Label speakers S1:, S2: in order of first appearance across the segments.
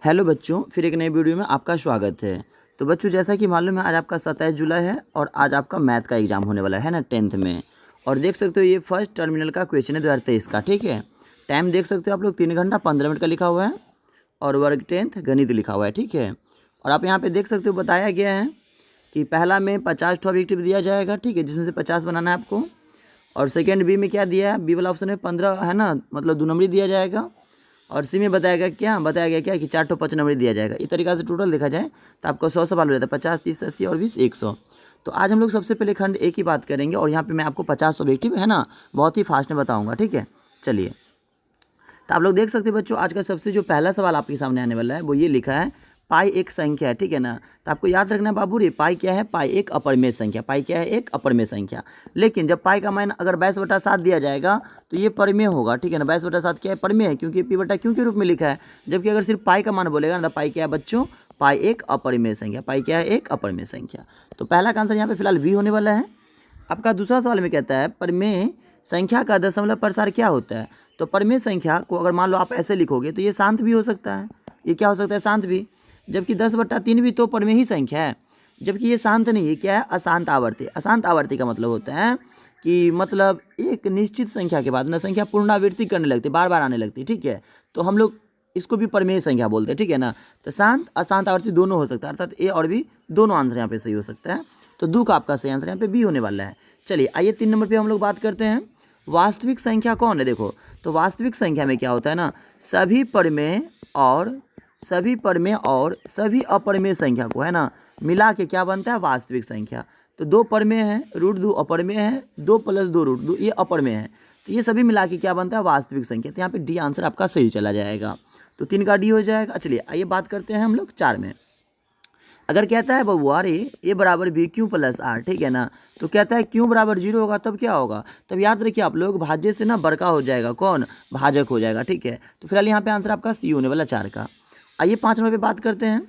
S1: Hello बच्चों, फिर एक नई वीडियो में आपका स्वागत है। तो बच्चों, जैसा कि मालूम है आज आपका 27 जुलाई है और आज आपका मैथ का एग्ज़ाम होने वाला है ना 10th में। और देख सकते हो ये फर्स्ट टर्मिनल का क्वेश्चन है 2023 का। ठीक है, टाइम देख सकते हो आप लोग 3 घंटा 15 मिनट का लिखा हुआ है और वर्ग 10th गणित लिखा हुआ है। ठीक है, और आप यहाँ पर देख सकते हो बताया गया है कि पहला में 50 ऑब्जेक्टिव दिया जाएगा। ठीक है, जिसमें से 50 बनाना है आपको। और सेकेंड बी में क्या दिया है, बी वाला ऑप्शन में 15 है ना, मतलब 2 नंबरी दिया जाएगा। और सी में बताया गया क्या कि 4 5 नंबर दिया जाएगा। इस तरीक़ा से टोटल देखा जाए तो आपको 100 सवाल हो जाता है, 50 30 80 और 20 100। तो आज हम लोग सबसे पहले खंड एक की बात करेंगे और यहाँ पे मैं आपको 50 ऑब्जेक्टिव है ना बहुत ही फास्ट में बताऊँगा। ठीक है, चलिए। तो आप लोग देख सकते हैं बच्चों, आज का सबसे जो पहला सवाल आपके सामने आने वाला है वो ये लिखा है, पाई एक संख्या है। ठीक है ना, तो आपको याद रखना है बाबू रे, पाई क्या है, पाई एक अपरमेय संख्या। पाई क्या है, एक अपरमेय संख्या। लेकिन जब पाई का मान अगर 22/7 दिया जाएगा तो ये परिमेय होगा। ठीक है ना, 22/7 क्या है, परिमेय है, क्योंकि p/q के रूप में लिखा है। जबकि अगर सिर्फ पाई का मान बोलेगा ना, तो पाई क्या है बच्चों, पाई एक अपरिमेय संख्या। पाई क्या है, एक अपरिमेय संख्या। तो पहला का आंसर यहाँ पे फिलहाल वी होने वाला है। आपका दूसरा सवाल में कहता है, परिमेय संख्या का दशमलव प्रसार क्या होता है। तो परिमेय संख्या को अगर मान लो आप ऐसे लिखोगे तो ये शांत भी हो सकता है। ये क्या हो सकता है, शांत भी। जबकि 10/3 भी तो परिमेय ही संख्या है, जबकि ये शांत नहीं है। क्या है, अशांत आवर्ती। अशांत आवर्ती का मतलब होता है कि मतलब एक निश्चित संख्या के बाद ना संख्या पुनरावृत्ति करने लगती, बार बार आने लगती। ठीक है, तो हम लोग इसको भी परिमेय संख्या बोलते हैं। ठीक है ना, तो शांत अशांत आवर्ती दोनों हो सकता है, अर्थात ए और बी दोनों आंसर यहाँ पे सही हो सकता है। तो दो का आपका सही आंसर यहाँ पे बी होने वाला है। चलिए आइए 3 नंबर पर हम लोग बात करते हैं, वास्तविक संख्या कौन है। देखो, तो वास्तविक संख्या में क्या होता है ना, सभी परिमेय और सभी अपरिमेय संख्या को है ना मिला के क्या बनता है, वास्तविक संख्या। तो 2 परिमेय है, √2 अपरिमेय है, 2 + 2 √2 ये अपरिमेय है। तो ये सभी मिला के क्या बनता है, वास्तविक संख्या। तो यहाँ पे डी आंसर आपका सही चला जाएगा। तो 3 का डी हो जाएगा। चलिए आइए बात करते हैं हम लोग 4 में। अगर कहता है बबुआ रे ए बराबर बी क्यू प्लस आर, ठीक है ना, तो कहता है क्यू बराबर 0 होगा तब क्या होगा, तब याद रखिए आप लोग भाज्य से ना बड़का हो जाएगा, कौन, भाजक हो जाएगा। ठीक है, तो फिलहाल यहाँ पे आंसर आपका सी होने वाला 4 का। आइए 5 नंबर पे बात करते हैं।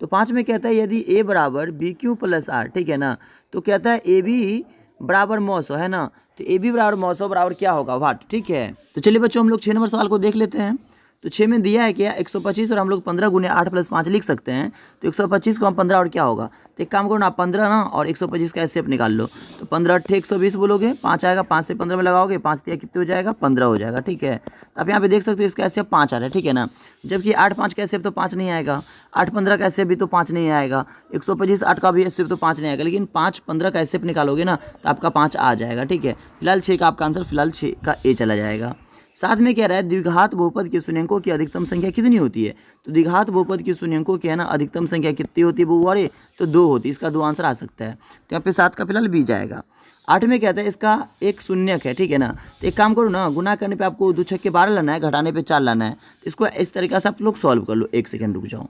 S1: तो 5 में कहता है यदि ए बराबर बी क्यू प्लस आर, ठीक है ना, तो कहता है ए बी बराबर मौसो है ना, तो ए बी बराबर मौसो बराबर क्या होगा, वाट। ठीक है, तो चलिए बच्चों हम लोग 6 नंबर सवाल को देख लेते हैं। तो 6 में दिया है क्या, 125 और हम लोग 15 × 8 + 5 लिख सकते हैं। तो 125 को हम 15 और क्या होगा, तो एक काम करो ना, आप 15 ना और 125 का एसएफ निकाल लो। तो 15 × 8 = 120 बोलोगे, 5 आएगा, 5 से 15 में लगाओगे, 5 दिया कितने हो जाएगा, 15 हो जाएगा। ठीक है, तो आप यहाँ पे देख सकते हो इसका एसएफ 5 आ रहा है। ठीक है ना, जबकि 8 5 का एसएफ तो 5 नहीं आएगा, 8 15 का एसएफ भी तो 5 नहीं आएगा, 125 8 का भी एसएफ तो 5 नहीं आएगा, लेकिन 5 15 का एसएफ निकालोगे ना तो आपका 5 आ जाएगा। ठीक है, फिलहाल 6 का आपका आंसर फिलहाल 6 का ए चला जाएगा। साथ में कह रहा है द्विघात बहुपद के शून्यंकों की अधिकतम संख्या कितनी होती है। तो द्विघात बहुपद के शून्यंकों की है ना अधिकतम संख्या कितनी होती है बउआ रे, तो 2 होती है। इसका 2 आंसर आ सकता है। तो यहाँ पे 7 का फिलहाल बी जाएगा। 8 में कहता है इसका एक शून्यक है। ठीक है ना, तो एक काम करो ना, गुना करने पे आपको 2 6 12 लाना है, घटाने पे 4 लाना है। तो इसको इस तरीके से आप लोग सॉल्व कर लो। 1 सेकंड रुक जाओ।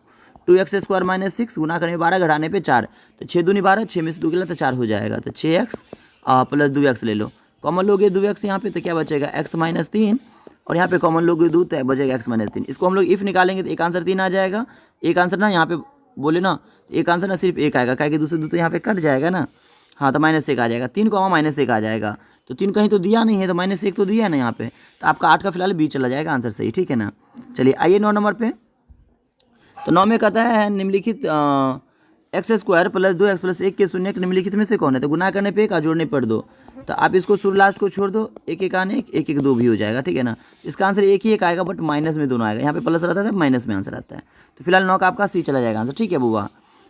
S1: 2x² - 6 गुना करने में 12 घटाने पे 4, तो 6 दूनी 12, 6 में से 2 गया तो 4 हो जाएगा। तो 6x + 2x ले लो, कॉमन लोगे 2x यहाँ पे, तो क्या बचेगा x - 3, और यहाँ पे कॉमन लोगे 2 तो बचेगा x - 3। इसको हम लोग इफ निकालेंगे तो एक आंसर 3 आ जाएगा। एक आंसर ना यहाँ पे बोले ना, एक आंसर ना सिर्फ एक आएगा, क्या कि दूसरे 2 तो यहाँ पे कट जाएगा ना। हाँ, तो -1 आ जाएगा, 3 को -1 आ जाएगा। तो 3 कहीं तो दिया नहीं है, तो -1 तो दिया है ना यहाँ पे, तो आपका 8 का फिलहाल बी चला जाएगा आंसर सही। ठीक है ना, चलिए आइए 9 नंबर पे। तो 9 में कहता है निम्नलिखित x² + 2x + 1 के शून्यक निम्नलिखित में से कौन है। तो गुना करने पे 1 और जोड़ने पर 2, तो आप इसको शुरू लास्ट को छोड़ दो, 1 1 आने 1 1 1 2 भी हो जाएगा। ठीक है ना, इसका आंसर एक ही एक आएगा, बट माइनस में दोनों आएगा। यहाँ पे प्लस रहता है, माइनस में आंसर आता है। तो फिलहाल 9 का आपका सी चला जाएगा आंसर। ठीक है बुआ,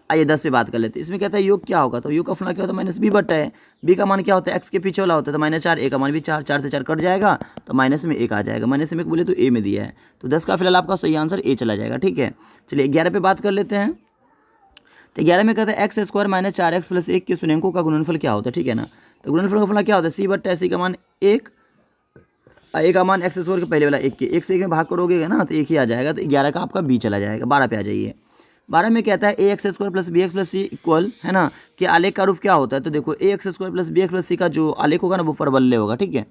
S1: आइए 10 पे बात कर लेते हैं। इसमें कहता है योग क्या होगा। तो योग का फॉर्मूला क्या होता है, -b/, है। b का मान क्या होता है, x के पीछे वाला होता है, तो -4, a का मान भी 4, 4 से 4 कट जाएगा, तो माइनस में 1 आ जाएगा। माइनस में 1 बोले तो ए में दिया है, तो 10 का फिलहाल आपका सही आंसर ए चला जाएगा। ठीक है, चलिए 11 पे बात कर लेते हैं। तो 11 में कहता है x² - 4x + 1 के शून्यंकों का गुणनफल क्या होता है। ठीक है ना, तो गुणनफल का फॉर्मूला क्या होता है, c/c का मान 1, a का मान x² के पहले वाला 1 के 1 से 1 में भाग करोगे ना तो 1 ही आ जाएगा। तो 11 का आपका बी चला जाएगा। 12 पे आ जाइए। 12 में कहता है ax² + bx + c इक्वल है ना कि आलेख का रूप क्या होता है। तो देखो ax² + bx + c का जो आलेख होगा ना वो परवलय होगा। ठीक है,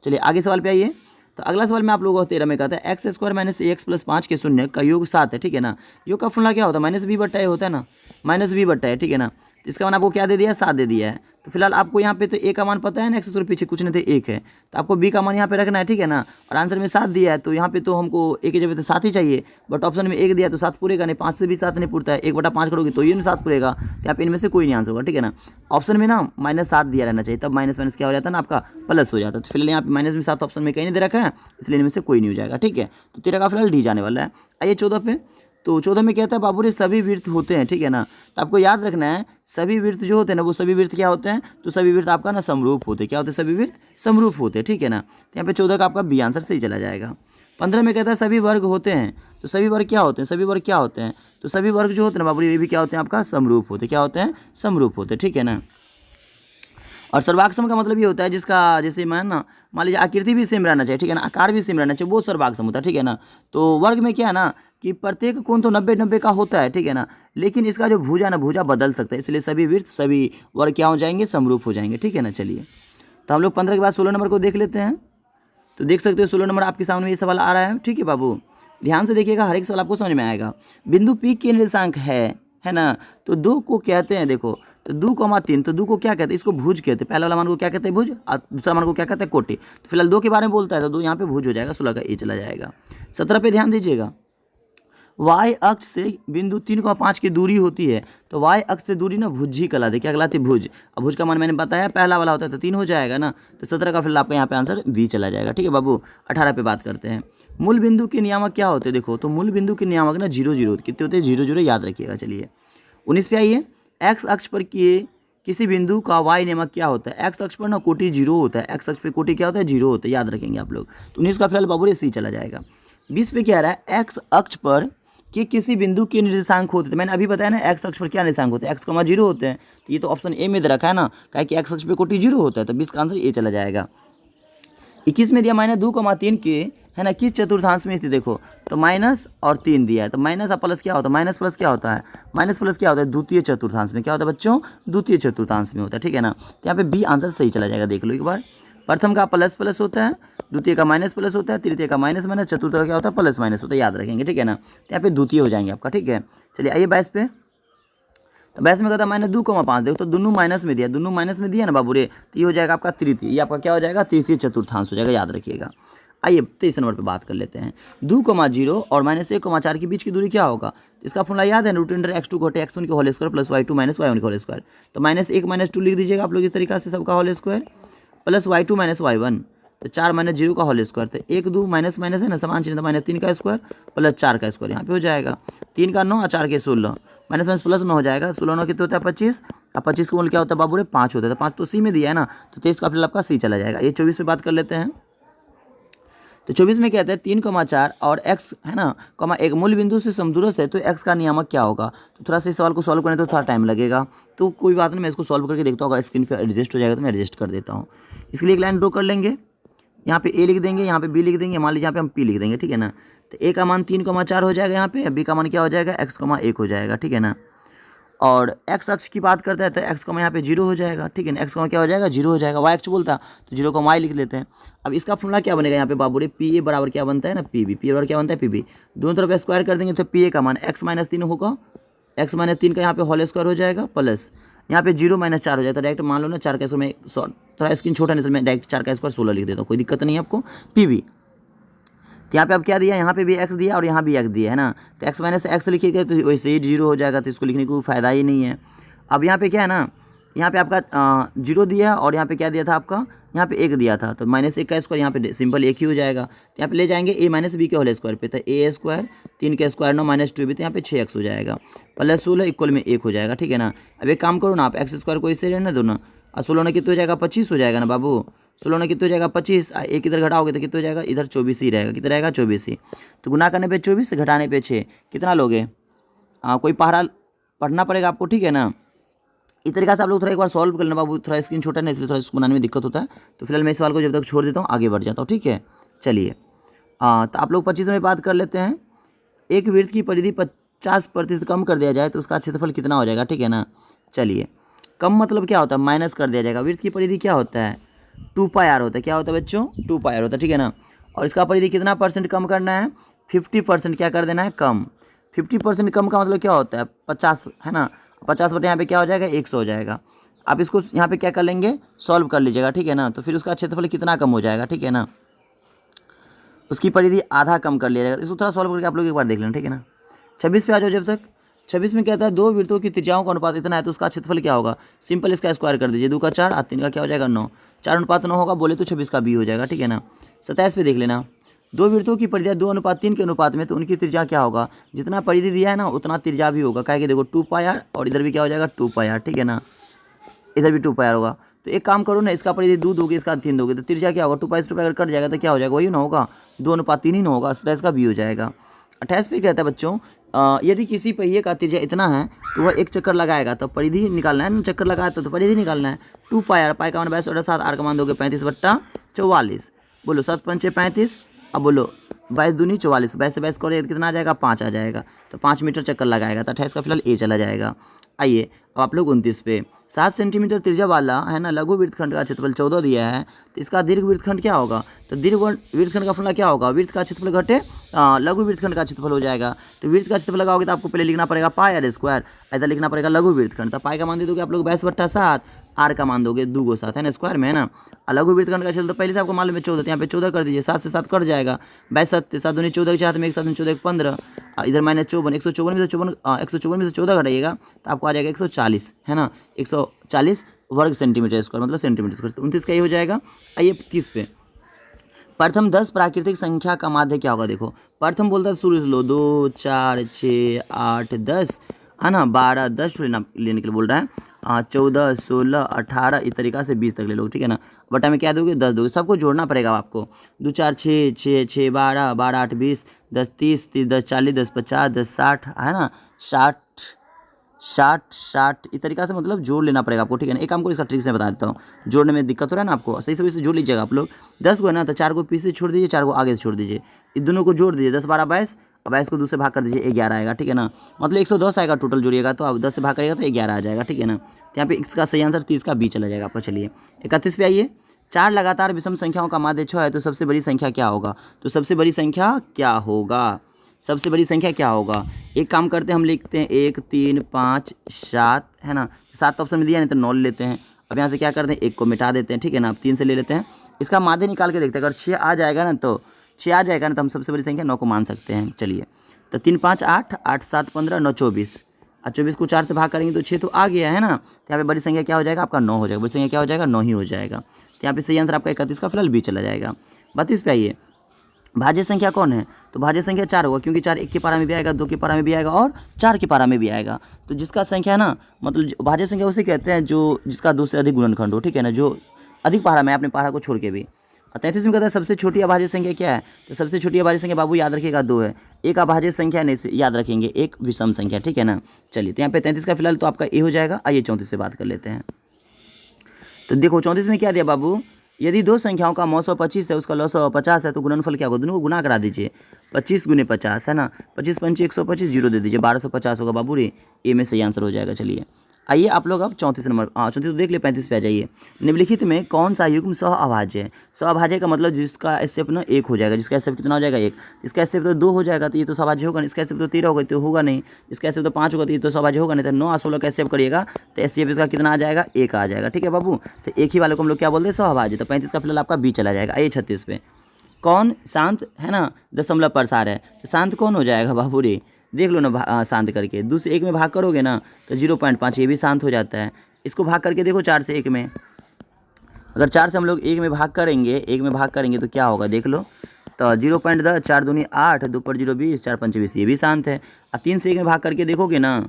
S1: चलिए आगे सवाल पे आइए। तो अगला सवाल में आप लोगों को 13 में कहता है x² - ax + 5 के शून्यक का योग 7 है। ठीक है ना, योग का फॉर्मूला क्या होता है, -b/a होता है ना, -b/a। ठीक है ना, तो इसका मान आपको क्या दे दिया है, 7 दे दिया है। तो फिलहाल आपको यहाँ पे तो ए का मान पता है ना, एक्स पीछे कुछ नहीं थे 1 है, तो आपको बी का मान यहाँ पे रखना है, ठीक है ना। और आंसर में 7 दिया है, तो यहाँ पे तो हमको ए की जगह तो 7 ही चाहिए, बट ऑप्शन में 1 दिया तो 7 पूरेगा नहीं, 5 से भी 7 नहीं पूरता है, 1/5 करोगे तो ये नहीं 7 पूरेगा, तो यहाँ पे इनमें से कोई नहीं आंसर होगा, ठीक है ना। ऑप्शन में ना -7 दिया रहना चाहिए, तब माइनस माइनस क्या हो जाता है ना, आपका प्लस हो जाता है। तो फिलहाल यहाँ पे माइनस में 7 ऑप्शन में कहीं नहीं दे रखा है, इसलिए इनमें से कोई नहीं हो जाएगा, ठीक है। तो 13 का फिलहाल डी जाने वाला है। आइए 14 पे। तो 14 में कहता है बाबू रे सभी वृत्त होते हैं, ठीक है ना। तो आपको याद रखना है सभी वृत्त जो होते हैं ना, वो सभी वृत्त क्या होते हैं, तो सभी वृत्त आपका ना समरूप होते हैं। क्या होते हैं, सभी वृत्त समरूप होते हैं, ठीक है ना। तो यहाँ पे 14 का आपका बी आंसर सही चला जाएगा। 15 में कहता है सभी वर्ग होते हैं, तो सभी वर्ग क्या होते हैं, सभी वर्ग क्या होते हैं, तो सभी वर्ग जो होते हैं ना बाबू ये भी क्या होते हैं, आपका समरूप होते हैं। क्या होते हैं, समरूप होते हैं, ठीक है ना। और सर्वाक्षम का मतलब ये होता है जिसका, जैसे मान लीजिए आकृति भी सेम रहना चाहिए, ठीक है ना, आकार भी सेम रहना चाहिए, वो सर्वाक्षम होता है, ठीक है ना। तो वर्ग में क्या है ना कि प्रत्येक कोण तो 90-90 का होता है, ठीक है ना, लेकिन इसका जो भुजा ना भुजा बदल सकता है, इसलिए सभी वृत्त सभी वर्ग क्या हो जाएंगे, समरूप हो जाएंगे, ठीक है ना। चलिए तो हम लोग 15 के बाद 16 नंबर को देख लेते हैं। तो देख सकते हो 16 नंबर आपके सामने ये सवाल आ रहा है, ठीक है बाबू, ध्यान से देखिएगा, हर एक सवाल आपको समझ में आएगा। बिंदु पी के निर्देशांक है ना, तो 2 को कहते हैं, देखो तो 2,3, तो 2 को क्या कहते हैं, इसको भुज कहते हैं। पहला वाला मान को क्या कहते हैं, भुज, और दूसरा मान को क्या कहते हैं, कोटि। तो फिलहाल 2 के बारे में बोलता है, तो 2 यहाँ पे भुज हो जाएगा, 16 का ए चला जाएगा। 17 पे ध्यान दीजिएगा, y अक्ष से बिंदु 3,5 की दूरी होती है, तो y अक्ष से दूरी ना भुज ही कहलाती है। क्या कहलाती है, भुज। अब भुज का मान मैंने बताया पहला वाला होता है, तो 3 हो जाएगा ना। तो 17 का फिलहाल आपका यहाँ पे आंसर बी चला जाएगा, ठीक है बाबू। 18 पे बात करते हैं, मूल बिंदु के नियामक क्या होते हैं। देखो तो मूल बिंदु के नियामक ना 0 कितने होते हैं, 0 याद रखिएगा। चलिए 19 पे आइए, एक्स अक्ष पर किसी बिंदु का y नियामक क्या होता है। एक्स अक्ष पर ना कोटि 0 होता है, एक्स अक्ष पे कोटि क्या होता है, 0 होता है, याद रखेंगे आप लोग। तो 19 का फिलहाल बाबू सी चला जाएगा। 20 पे क्या रहा है, एक्स अक्ष पर कि किसी बिंदु के निर्देशांक होते हैं। मैंने अभी बताया ना एक्स अक्ष पर क्या निर्देशांक होते हैं, एक्स 0 होते हैं, तो ये तो ऑप्शन ए में दे रखा है ना, क्या कि एक्स अक्ष पे कोटि 0 होता है, तो 20 का आंसर ए चला जाएगा। 21 में दिया -2,3 के है ना किस चतुर्थांश में स्थित, देखो तो माइनस और 3 दिया है, तो माइनस और प्लस क्या होता है, माइनस प्लस क्या होता है, माइनस प्लस क्या होता है, द्वितीय चतुर्थांश में। क्या होता है बच्चों, द्वितीय चतुर्थांश में होता है, ठीक है ना। तो यहाँ पे बी आंसर सही चला जाएगा, देख लो एक बार। प्रथम का प्लस प्लस होता है, द्वितीय का माइनस प्लस होता है, तृतीय का माइनस माइनस, चतुर्थ का क्या होता है, प्लस माइनस होता है, याद रखेंगे, ठीक है ना। तो यहाँ पे द्वितीय हो जाएंगे आपका, ठीक है। चलिए आइए 22 पे। तो 22 में कहता है -2,5, देखो तो दोनों माइनस में दिया, दोनों माइनस में दिया ना बाबू रे, तो ये हो जाएगा आपका तृतीय, ये आपका क्या हो जाएगा, तृतीय चतुर्थांश हो जाएगा, याद रखिएगा। आइए 23 नंबर पे बात कर लेते हैं। 2,0 और -1,4 के बीच की दूरी क्या होगा। इसका फॉर्मूला याद है, √x2 घटे x1 के whole square plus y2 minus y1 के होल स्क्वायर। तो -1 -2 लिख दीजिएगा आप लोग इस तरीका से, सबका whole square plus y2 minus y1, तो 4 -0 का होल स्क्वायर। तो 1 2 माइनस माइनस है ना, समान चिन्ह, -3 का स्क्वायर प्लस 4 का स्क्वायर, यहाँ पे हो जाएगा 3 का 9 और 4 के 16, माइनस माइनस प्लस 9 हो जाएगा। 16 9 कितने होता है 25, और 25 का मूल क्या होता है बाबू रे 5 होता है, तो 5 तो सी में दिया है ना, तो 23 का फिलहाल आपका सी चला जाएगा। ये 24 पे बात कर लेते हैं। तो 24 में कहते हैं 3,4 और x है ना, एक मूल बिंदु से समदूरस्थ है, तो x का नियामक क्या होगा। तो थोड़ा सा इस सवाल को सॉल्व करने तो थोड़ा टाइम लगेगा, तो कोई बात नहीं, मैं इसको सॉल्व करके देखता हूँ, अगर स्क्रीन पे एडजस्ट हो जाएगा तो मैं एडजस्ट कर देता हूँ। इसके लिए एक लाइन ड्रॉ कर लेंगे, यहाँ पे a लिख देंगे, यहाँ पे b लिख देंगे, मान लीजिए यहाँ पे हम p लिख देंगे, ठीक है ना। तो a का मान 3,4 हो जाएगा यहाँ पे, b का मान क्या हो जाएगा, x, 1 हो जाएगा, ठीक है ना। और x अक्ष की बात करते हैं तो x यहाँ पे 0 हो जाएगा, ठीक है ना, x क्या हो जाएगा, 0 हो जाएगा। y अक्ष बोलता तो 0 को y लिख लेते हैं। अब इसका फॉर्मूला क्या बनेगा यहाँ पे बाबू रे, पी ए बराबर क्या बनता है ना, पी बी बराबर क्या बनता है, पी बी। दोनों तरफ स्क्वायर कर देंगे तो पी ए का मान x -3 होगा, x -3 का यहाँ पे होल स्क्वायर हो जाएगा, प्लस यहाँ पे 0 -4 हो जाएगा। तो डायरेक्ट मान लो ना 4 का स्क्वायर में, थोड़ा स्क्रीन छोटा नहीं, मैं डायरेक्ट 4 का स्क्वायर 16 लिख देता हूँ, कोई दिक्कत नहीं है आपको, पी बी। तो यहाँ पे अब क्या दिया, यहाँ पे भी x दिया और यहाँ भी x दिया है ना, तो x -x लिखिएगा तो वैसे ही 0 हो जाएगा, तो इसको लिखने को फायदा ही नहीं है। अब यहाँ पे क्या है ना, यहाँ पे आपका 0 दिया और यहाँ पे क्या दिया था आपका, यहाँ पे 1 दिया था, तो -1 का स्क्वायर यहाँ पे सिंपल 1 ही हो जाएगा। तो यहाँ पे ले जाएंगे a -b के होल स्क्वायर पे, तो a स्क्वायर 3 का स्क्वायर 9 -2b, तो यहाँ पे 6x हो जाएगा, प्लस 16 इक्वल में 1 हो जाएगा, ठीक है ना। अब एक काम करो ना आप, x स्क्वायर को इससे रहने दो ना, और 16 ने कितना हो जाएगा 25 हो जाएगा ना बाबू, 16 ने कितना हो जाएगा 25, एक इधर घटाओगे तो कितना हो जाएगा, इधर 24 ही रहेगा, कितना रहेगा 24 ही। तो गुना करने पे 24, घटाने पे 6, कितना लोगे, कोई पहाड़ा पढ़ना पड़ेगा आपको, ठीक है ना। इस तरीके से आप लोग थोड़ा एक बार सॉल्व कर लेना बाबू, थोड़ा स्क्रीन छोटा नहीं, इसलिए थोड़ा इसको बनाने में दिक्कत होता है। तो फिलहाल मैं इस सवाल को जब तक छोड़ देता हूँ, आगे बढ़ जाता हूँ, ठीक है। चलिए तो आप लोग 25 में बात कर लेते हैं। एक वृत्त की परिधि 50% कम कर दिया जाए तो उसका क्षेत्रफल कितना हो जाएगा, ठीक है ना। चलिए कम मतलब क्या होता है, माइनस कर दिया जाएगा। वृत्त की परिधि क्या होता है, 2πr होता है, क्या होता है बच्चों, 2πr होता है, ठीक है ना। और इसका परिधि कितना % कम करना है, 50% क्या कर देना है, कम। 50% कम का मतलब क्या होता है, 50 है ना, 50 बटे यहाँ पे क्या हो जाएगा 100 हो जाएगा। आप इसको यहाँ पे क्या कर लेंगे, सॉल्व कर लीजिएगा, ठीक है ना। तो फिर उसका क्षेत्रफल कितना कम हो जाएगा, ठीक है ना, उसकी परिधि आधा कम कर लिया जाएगा। इसको थोड़ा सॉल्व करके आप लोग एक बार देख लेना, ठीक है ना। 26 पे आ जाओ। जब तक 26 में कहता है दो वृत्तों की त्रिज्याओं का अनुपात इतना है तो उसका क्षेत्रफल क्या होगा। सिंपल इसका स्क्वायर कर दीजिए, 2 का 4 और 3 का क्या हो जाएगा 9, 4:9 होगा, बोले तो 26 का बी हो जाएगा, ठीक है ना। 27 पे देख लेना, दो वृत्तों की परिधियाँ 2:3 के अनुपात में, तो उनकी त्रिज्या क्या होगा, जितना परिधि दिया है ना उतना त्रिज्या भी होगा। क्या कि देखो 2πr और इधर भी क्या हो जाएगा 2πr, ठीक है ना, इधर भी 2πr होगा। तो एक काम करो ना, इसका परिधि 2 दोगे, इसका 3 दोगे, तो त्रिज्या क्या होगा 2π से 2π अगर कट जाएगा तो क्या हो जाएगा, वही ना होगा, 2:3 ही ना होगा, 27 का बी हो जाएगा। 28 पे कहता है बच्चों, यदि किसी पहिए का त्रिज्या इतना है तो वह एक चक्कर लगाएगा, तो परिधि निकालना है ना, चक्कर लगाया तो परिधि निकालना है। 2πr, पाई का मान 22 और 7, आर का मान दोगे 35/44, बोलो 7 पंचे 35, अब बोलो 22 दूनी 44, 22 से 22 करोगे कितना आ जाएगा 5 आ जाएगा, तो 5 मीटर चक्कर लगाएगा। तो 28 का फिलहाल ए चला जाएगा। आइए अब आप लोग 29 पे, 7 सेंटीमीटर त्रिज्या वाला है ना लघु वृत्तखंड का क्षेत्रफल 14 दिया है, तो इसका दीर्घ वृत्तखंड क्या होगा, तो दीर्घ वृत्तखंड का फॉर्मूला क्या होगा, वृत्त का क्षेत्रफल घटे लघु वृत्तखंड का क्षेत्रफल हो जाएगा। तो वृत्त का क्षेत्रफल लगाओगे तो आपको पहले लिखना पड़ेगा πr², ऐसा लिखना पड़ेगा लघु वृत्तखंड। तो पाई का मान दे दोगे आप लोग 22/7, आर का मान दोगे 2 7 है ना, स्क्वायर में है ना। लघु वृत्तखंड का क्षेत्रफल तो पहले से आपको मालूम है 14, तो यहाँ पे 14 कर दीजिए, 7 से 7 कट जाएगा, 22 7 दूनी 14 के साथ में 1 7 14 15, इधर -54, 154 में से 14 घटाइएगा तो आपको आ जाएगा 140 है ना, 140 वर्ग सेंटीमीटर स्क्वायर, मतलब सेंटीमीटर स्क्वायर। तो 29 का ये हो जाएगा। आइए 30 पे, प्रथम 10 प्राकृतिक संख्या का माध्य क्या होगा। देखो प्रथम बोलता है शुरू से लो, 2 4 6 8 10 है ना, 12 10 लेने के लिए बोल रहा है, 14 16 18 इस तरीक़ा से 20 तक ले लो, ठीक है ना। बटा में क्या दोगे 10 दोगे, सबको जोड़ना पड़ेगा आपको। 2 4 6 6 6 12 12 8 20 10 30 30 10 40 10 50 10 60 है ना, 60 इस तरीक़ा से मतलब जोड़ लेना पड़ेगा आपको, ठीक है ना। एक काम को इसका ट्रिक से बता देता हूँ, जोड़ने में दिक्कत हो रहा है ना आपको, सही से जोड़ लीजिएगा आप लोग। 10 को है ना, तो 4 को पीछे से छोड़ दीजिए, 4 को आगे से छोड़ दीजिए, इन दोनों को जोड़ दीजिए, 10 12 22, अब 22 को 2 से भाग कर दीजिए, 11 आएगा, ठीक है ना। मतलब 110 आएगा टोटल जोड़िएगा, तो अब 10 से भाग करिएगा तो 11 आ जाएगा, ठीक है ना। तो यहाँ पे इसका सही आंसर 30 का बी चला जाएगा आपका। चलिए 31 पे आइए, 4 लगातार विषम संख्याओं का माध्य 6 है तो सबसे बड़ी संख्या क्या होगा। तो सबसे बड़ी संख्या क्या होगा, सबसे बड़ी संख्या क्या होगा। एक काम करते हैं, हम लिखते हैं 1 3 5 7 है ना, 7 ऑप्शन में दिया नहीं तो 9 लेते हैं। अब यहाँ से क्या करते हैं, 1 को मिटा देते हैं, ठीक है ना। अब 3 से ले लेते हैं, इसका माध्य निकाल के देखते हैं, अगर 6 आ जाएगा ना तो 6 आ जाएगा ना तो हम सबसे बड़ी संख्या 9 को मान सकते हैं। चलिए तो 3 5 8 8 7 15 9 24, और 24 को 4 से भाग करेंगे तो 6 तो आ गया है ना। तो यहाँ पे बड़ी संख्या क्या हो जाएगा आपका 9 हो जाएगा, बड़ी संख्या क्या हो जाएगा 9 ही हो जाएगा। तो यहाँ पे सही आंसर आपका 31 का फिलहाल बी चला जाएगा। 32 पे आइए, भाज्य संख्या कौन है, तो भाज्य संख्या 4 होगा, क्योंकि 4 1 के पारा में भी आएगा, 2 के पारा में भी आएगा और 4 के पारा में भी आएगा। तो जिसका संख्या है ना, मतलब भाज्य संख्या उसे कहते हैं जो जिसका 2 से अधिक गुणनखंड हो, ठीक है ना, जो अधिक पारा में अपने पारा को छोड़ के भी। 33 में कहता है सबसे छोटी अभाज्य संख्या क्या है, तो सबसे छोटी अभाज्य संख्या बाबू याद रखिएगा 2 है, एक अभाज्य संख्या नहीं याद रखेंगे, एक विषम संख्या, ठीक है ना। चलिए तो यहाँ पे 33 का फिलहाल तो आपका ए हो जाएगा। आइए 34 पे बात कर लेते हैं। तो देखो 34 में क्या दिया बाबू, यदि दो संख्याओं का मौसम 25 है, उसका लॉसो 50 है, तो गुणनफल क्या होगा, दोनों को गुना करा दीजिए, 25 × 50 है ना, 25 पंचे 125, जीरो दे दीजिए, 1250 होगा बाबू रे, ए में सही आंसर हो जाएगा। चलिए आइए आप लोग अब 34 नंबर 34 तो देख ले, 35 पे आ जाइए। निम्नलिखित में कौन सा युग्म सहअभाज्य है। सहअभाज्य का मतलब जिसका स्टेप ना 1 हो जाएगा, जिसका स्टेप कितना हो जाएगा 1, इसका स्टेप तो 2 हो जाएगा तो ये तो सहअभाज्य होगा नहीं, इसका स्टेप तो 13 होगा तो होगा नहीं, इसका स्टेप तो 5 होगा तो ये तो सहअभाज्य होगा नहीं। तो 9 और 16 का स्टेप करिएगा तो स्टेप इसका कितना आ जाएगा 1 आ जाएगा, ठीक है बाबू। तो एक ही वाले को हम लोग क्या बोलते हैं सहअभाज्य। तो 35 का फिलहाल आपका बी चला जाएगा। आइए 36 पे, कौन शांत है ना दशमलव प्रसार है, तो शांत कौन हो जाएगा बाबू रे, देख लो ना शांत करके, 2 से 1 में भाग करोगे ना तो 0.5, ये भी शांत हो जाता है। इसको भाग करके देखो 4 से 1 में, अगर 4 से हम लोग 1 में भाग करेंगे तो क्या होगा देख लो, तो 0.10, 4 दूनी 8, 2 पर 0 20, 4 पंचे 20, ये भी शांत है। और 3 से 1 में भाग करके देखोगे ना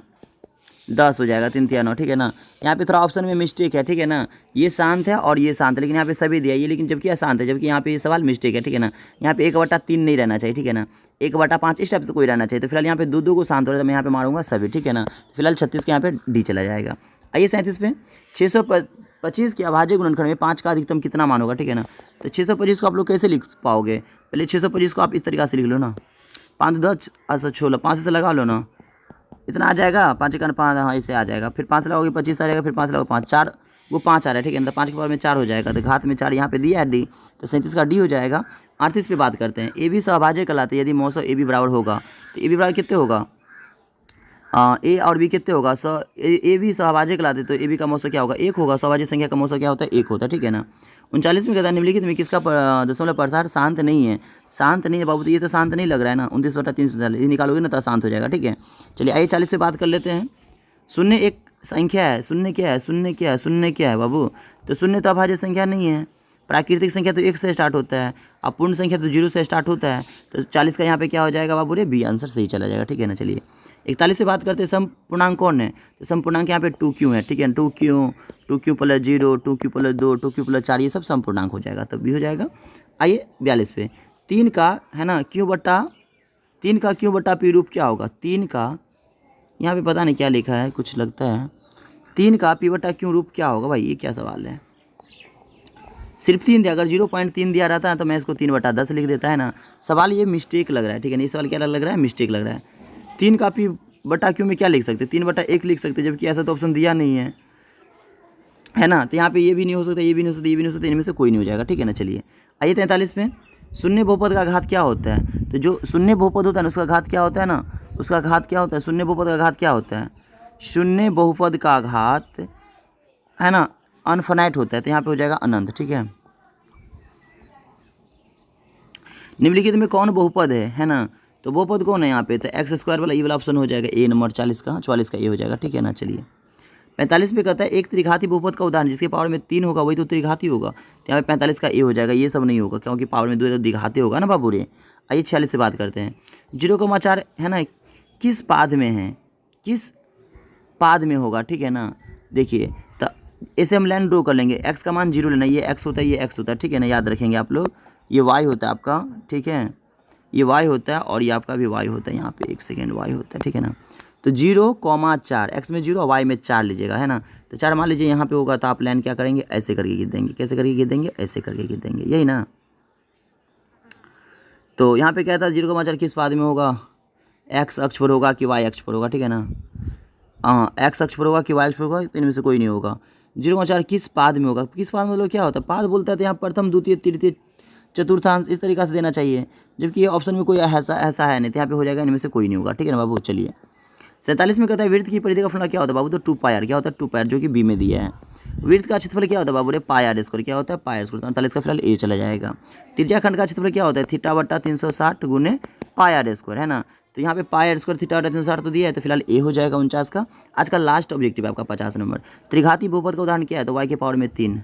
S1: 10 हो जाएगा, 3 3 9, ठीक है ना। यहाँ पे थोड़ा ऑप्शन में मिस्टेक है, ठीक है ना, ये शांत है और ये शांत है, लेकिन यहाँ पे सभी दिया ये, लेकिन जबकि शांत है, जबकि यहाँ पे ये सवाल मिस्टेक है, ठीक है ना। यहाँ पे 1/3 नहीं रहना चाहिए, ठीक है ना, 1/5 इस टाइप से कोई रहना चाहिए। तो फिलहाल यहाँ पे 2 को शांत हो रहा है, तो मैं यहाँ पे मारूंगा सभी, ठीक है ना। फिलहाल 36 के यहाँ पे डी चला जाएगा। आइए 37 पे, 625 के अभाज्य गुणनखंड में 5 का अधिकतम कितना मान होगा, ठीक है ना। तो 625 को आप लोग कैसे लिख पाओगे, पहले 625 को आप इस तरीका से लिख लो ना, 5 10 16, 5 से लगा लो ना, इतना आ जाएगा, 5 1 5, हाँ इससे आ जाएगा, फिर 5 लगाओगे 25 आ जाएगा, फिर 5 लगाओ 5, 4 वो 5 आ रहा है, ठीक है ना। तो 5 के पावर में 4 हो जाएगा, तो घात में 4 यहाँ पे दिया है डी, तो 37 का डी हो जाएगा। 38 पे बात करते हैं, ए बी सहअभाज्य कहलाते हैं यदि मौसम ए बी बराबर होगा, तो ए बी बराबर कितने होगा, ए और बी कितने होगा ए भी सहभाज्य कहलाते, तो ए बी का मौसा क्या होगा 1 होगा। सहभाज्य संख्या का मौसा क्या होता है 1 होता है, ठीक है ना। 39 में कहता है निम्नलिखित में किसका दशमलव प्रसार शांत नहीं है। शांत नहीं है बाबू, तो ये तो शांत नहीं लग रहा है ना। 29/340 ये निकालोगे ना तो शांत हो जाएगा, ठीक है। चलिए आइए 40 पे बात कर लेते हैं। शून्य एक संख्या है, शून्य क्या है, शून्य क्या है, शून्य क्या है बाबू, तो शून्य तो अभाज्य संख्या नहीं है। प्राकृतिक संख्या तो 1 से स्टार्ट होता है, और पूर्ण संख्या तो 0 से स्टार्ट होता है। तो 40 का यहाँ पे क्या हो जाएगा बाबू रे, बी आंसर सही चला जाएगा, ठीक है ना। चलिए 41 से बात करते हैं। समपूर्णांक कौन है, तो समपूर्णांक यहाँ पे 2q है, ठीक है। 2q + 0, 2q + 2, 2q + 4 ये सब समपूर्णांक हो जाएगा, तब भी हो जाएगा। आइए 42 पे 3 का है ना q बटा p रूप क्या होगा। 3 का यहाँ पे पता नहीं क्या लिखा है, कुछ लगता है 3 का p बटा q रूप क्या होगा भाई, ये क्या सवाल है। सिर्फ 3 दिया, अगर 0.3 दिया रहता है तो मैं इसको 3/10 लिख देता है ना। सवाल ये मिस्टेक लग रहा है, ठीक है ना। ये सवाल क्या लग रहा है, मिस्टेक लग रहा है। 3 का p बटा q में क्या लिख सकते, 3/1 लिख सकते, जबकि ऐसा तो ऑप्शन दिया नहीं है ना। तो यहाँ पे ये भी नहीं हो सकता, ये भी नहीं हो सकता, ये भी नहीं हो सकता, इनमें से कोई नहीं हो जाएगा, ठीक है ना। चलिए आइए 43 पे शून्य बहुपद का घात क्या होता है। तो जो शून्य बहुपद होता है ना उसका घात क्या होता है ना, उसका घात क्या होता है, शून्य बहुपद का घात क्या होता है। शून्य बहुपद का घात है ना अनफाइनाइट होता है, तो यहाँ पे हो जाएगा अनंत, ठीक है। निम्नलिखित में कौन बहुपद है ना, तो बहुपद कौन है यहाँ पे, तो x² वाला ये वाला ऑप्शन हो जाएगा ए नंबर 44 का ये हो जाएगा, ठीक है ना। चलिए 45 पे कहता है एक त्रिघाती बहुपद का उदाहरण जिसके पावर में 3 होगा वही तो त्रिघाती होगा, तो यहाँ पे 45 का ए हो जाएगा। ये सब नहीं होगा क्योंकि पावर में 2 है तो द्विघाती होगा ना बाबू रे। आइए 46 से बात करते हैं। 0,4 है ना किस पाद में है, किस पाद में होगा, ठीक है ना। देखिए तो ऐसे हम लाइन ड्रॉ कर लेंगे, x का मान 0 लेना, ये x होता है, ये x होता है, ठीक है ना। याद रखेंगे आप लोग, ये y होता है आपका, ठीक है, ये y होता है और ये आपका भी y होता है, यहाँ पे 1 सेकेंड y होता है, ठीक है ना। तो 0,4 x में 0 और y में 4 लीजिएगा, है ना। तो 4 मान लीजिए यहाँ पे होगा तो आप लाइन क्या करेंगे, ऐसे करके गिर देंगे। कैसे करके गिर देंगे, ऐसे करके गिर देंगे, यही ना। तो यहाँ पे क्या था 0,4 किस पाद में होगा, x अक्ष पर होगा कि y अक्ष पर होगा, ठीक है ना। हाँ x अक्ष पर होगा कि y अक्ष पर होगा, तो इनमें से कोई नहीं होगा। 0,4 किस पाद में होगा, किस पाद में मतलब क्या होता है, पाद बोलता है तो यहाँ प्रथम द्वितीय तृतीय चतुर्थांश इस तरीक़ा से देना चाहिए, जबकि ये ऑप्शन में कोई ऐसा है नहीं, तो यहाँ पे हो जाएगा इनमें से कोई नहीं होगा, ठीक है ना बाबू। चलिए 47 में कहता है वृत्त की परिधि का फॉर्मूला क्या होता है बाबू, तो 2πr क्या होता है, 2πr जो कि बी में दिया है। वृत्त का क्षेत्रफल क्या होता है बाबू रे, πr² क्या होता है, πr²। 48 का फिलहाल ए चला जाएगा। त्रिज्याखंड का क्षेत्रफल क्या होता है, θ/360 × πr², है ना। तो यहाँ पे πr² θ/360 तो दिया है, तो फिलहाल ए हो जाएगा 49 का। आज का लास्ट ऑब्जेक्टिव है आपका 50 नंबर। त्रिघाती बहुपद का उदाहरण क्या है, तो y के पावर में 3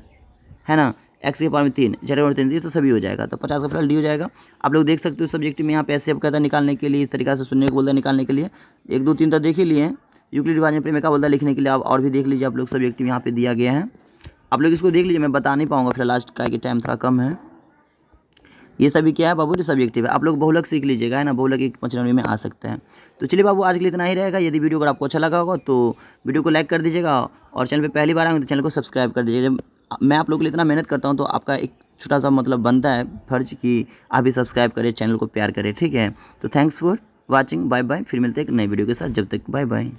S1: है ना, x के पावर में 3, z के पावर में 3 तो सभी हो जाएगा। तो 50 का फिलहाल डी हो जाएगा। आप लोग देख सकते हो सब्जेक्ट में यहाँ पे ऐसे कहता है निकालने के लिए, इस तरीका से शून्य को बोलता है निकालने के लिए। 1 2 3 तो देख ही लिए हैं। यूक्लिड विभाजन प्रमेय का बोलता है लिखने के लिए, आप और भी देख लीजिए। आप लोग सब्जेक्ट यहाँ पे दिया गया है, आप लोग इसको देख लीजिए। मैं बता नहीं पाऊँगा फिलहाल, लास्ट का टाइम थोड़ा कम है। ये सभी क्या है बाबू, सब्जेक्टिव है। आप लोग बहुलक सीख लीजिएगा, है ना, बहुलक 95 में आ सकता है। तो चलिए बाबू आज के लिए इतना ही रहेगा। यदि वीडियो अगर आपको अच्छा लगा होगा तो वीडियो को लाइक कर दीजिएगा, और चैनल पे पहली बार आएंगे तो चैनल को सब्सक्राइब कर दीजिएगा। मैं आप लोगों के लिए इतना मेहनत करता हूँ तो आपका एक छोटा सा मतलब बनता है फर्ज कि आप भी सब्सक्राइब करें, चैनल को प्यार करें, ठीक है। तो thanks for watching, bye bye. फिर मिलते हैं एक नई वीडियो के साथ, जब तक बाय बाय।